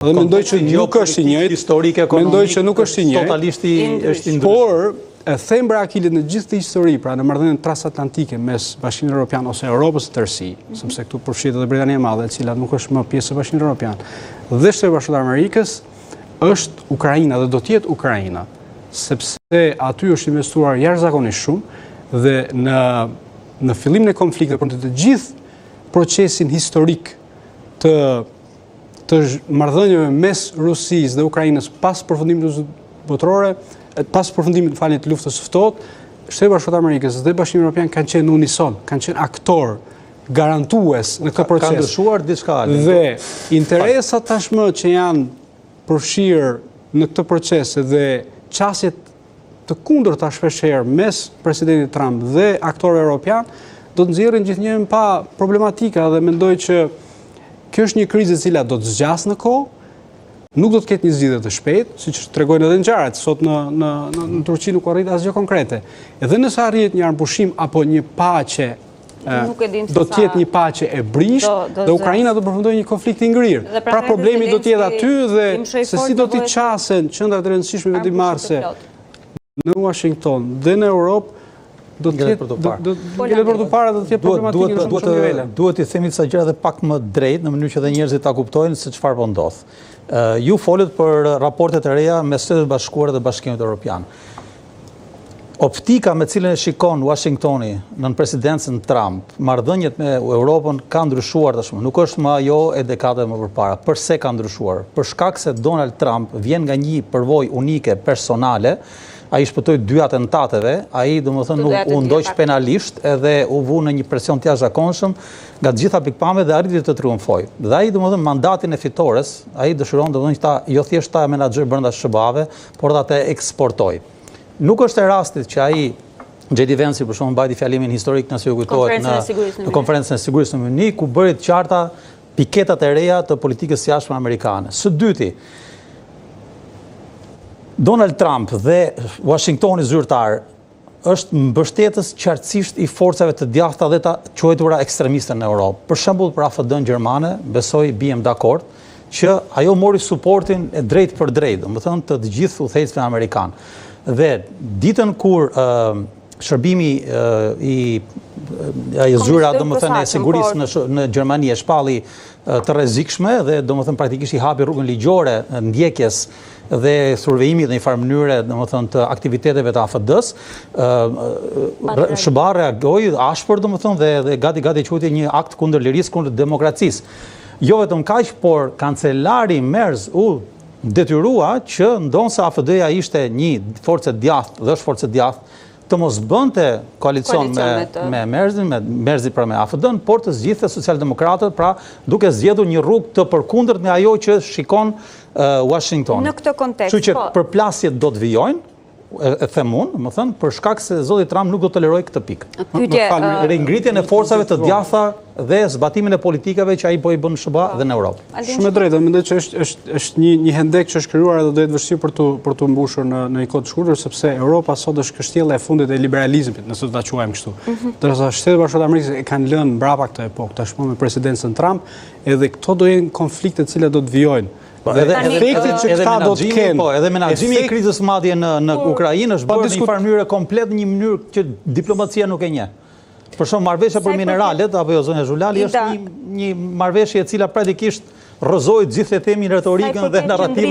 Dhe mendoj që nuk është i njëjtë, historike, ekonomike, mendoj që nuk është i njëjtë, totalisht është i ndryshëm. por e them brakilit në gjithë të histori, pra në marrëdhënien transatlantike mes Bashkimit Evropian ose Europës së tërësi, sepse këtu përfshihet edhe Britania e Madhe, e cila nuk është më pjesë e Bashkimit Evropian, dhe Shteti Bashkuar të Amerikës, është Ukraina dhe do të jetë Ukraina, sepse aty është investuar jashtëzakonisht shumë dhe në fillimin e konfliktit për të gjithë procesin historik të marrëdhënieve mes Rusisë dhe Ukrainës pas përfundimit të luftës botërore, pas përfundimit të luftës së ftohtë, Shteti Bashkuar të Amerikës dhe Bashkimi Evropian kanë qenë unison, kanë qenë aktor garantues në këtë proces. Ka ndryshuar diçka. Dhe interesat tashmë që janë përfshirë në këtë proces dhe qasjet të kundërta shpeshherë mes presidentit Trump dhe aktorëve evropian do të nxjerrin gjithnjë pa problematika dhe mendoj që kjo është një krizë e cila do të zgjas në kohë, nuk do të ketë një zgjidhje të shpejtë, siç tregojnë edhe ngjarjet, sot në Turqi nuk arrit asgjë konkrete. Edhe nëse arrihet një armpushim apo një paqe, do të jetë një paqe e brisht dhe Ukraina do të përfundojë një konflikt i ngrirë. Pra problemi do të jetë aty dhe se si do t'i qasen qendrat e rëndësishme vendimarrëse në Washington dhe në Europë do të jetë për të para do të jetë problematike në shumë nivele. Duhet i themi disa gjëra edhe pak më drejt në mënyrë që edhe njerëzit ta kuptojnë se çfarë po ndodh. Ju folët për raportet e reja mes Shtetit Bashkuar dhe Bashkimit Evropian. Optika me cilën e shikon Washingtoni në presidencën Trump, marrëdhëniet me Europën ka ndryshuar tashmë. Nuk është më ajo e dekadave më përpara. Përse ka ndryshuar? Për shkak se Donald Trump vjen nga një përvojë unike personale. Ai shpëtoi 2 atentateve, ai domethënë u ndoq penalisht edhe u vu në një presion të jashtëzakonshëm nga të gjitha pikpamjet dhe arriti të triumfojë. Dhe ai domethënë mandatin e fitores, ai dëshiron domethënë ta jo thjesht ta menaxhoj brenda SBA-ve, por ta eksportoj. Nuk është e rastit që ai J.D. Vance për shembull mbajti fjalimin historik nëse ju kujtohet në konferencën e sigurisë në Munich, ku bëri të qarta piketat e reja të politikës jashtme amerikane. Së dyti, Donald Trump dhe Washingtoni zyrtar është mbështetës qartësisht i forcave të djathta dhe të quajtura ekstremiste në Europë. Për shembull për AFD-n gjermane, besoj bijem dakord që ajo mori suportin e drejt për drejt, domethënë të gjithë udhëheqësve amerikan. Dhe ditën kur shërbimi i zyra domethënë e sigurisë në Gjermani e shpalli të rrezikshme dhe domethënë praktikisht i hapi rrugën ligjore ndjekjes dhe survejimi dhe një farë mënyre domethënë të aktiviteteve të AFD-s, SBA reagoi ashpër domethënë dhe gati quajti një akt kundër lirisë, kundër demokracisë. Jo vetëm kaq, por kancelari Merz u detyrua që ndonse AFD-ja ishte një forcë e djathtë dhe është forcë e djathtë, të mos bënte koalicion me Merzin, Merzi pra me AFD-n, por të zgjidhte socialdemokratët, pra duke zgjedhur një rrugë të përkundërt me ajo që shikon Washington. Në këtë kontekst. Kështu që përplasjet do të vijojnë, e them unë, më thënë, për shkak se zoti Trump nuk do të tolerojë këtë pikë. Ringritjen e forcave të djathta dhe zbatimin e politikave që ai po i bën në SBA dhe në Europë. Shumë e drejtë, mendoj që është një hendek që është krijuar dhe do jetë vështirë për të mbushur në një kohë të shkurtër, sepse Europa sot është kështjella e fundit e liberalizmit, nëse do ta quajmë kështu. Ndërsa Shtetet Bashkuara të Amerikës e kanë lënë mbrapa këtë epokë, tashmë me presidencën Trump, edhe këto do jenë konflikte të cilat do të vijojnë. Efekti që këta do të kenë. Edhe menaxhimi i krizës madje në Ukrainë është bërë në një farë mënyrë komplet në një mënyrë që diplomacia nuk e njeh. Për shembull, marrëveshja për mineralet apo jo zonja Zhulali është një marrëveshje e cila praktikisht rrëzoi gjithë themi retorikën dhe narrativën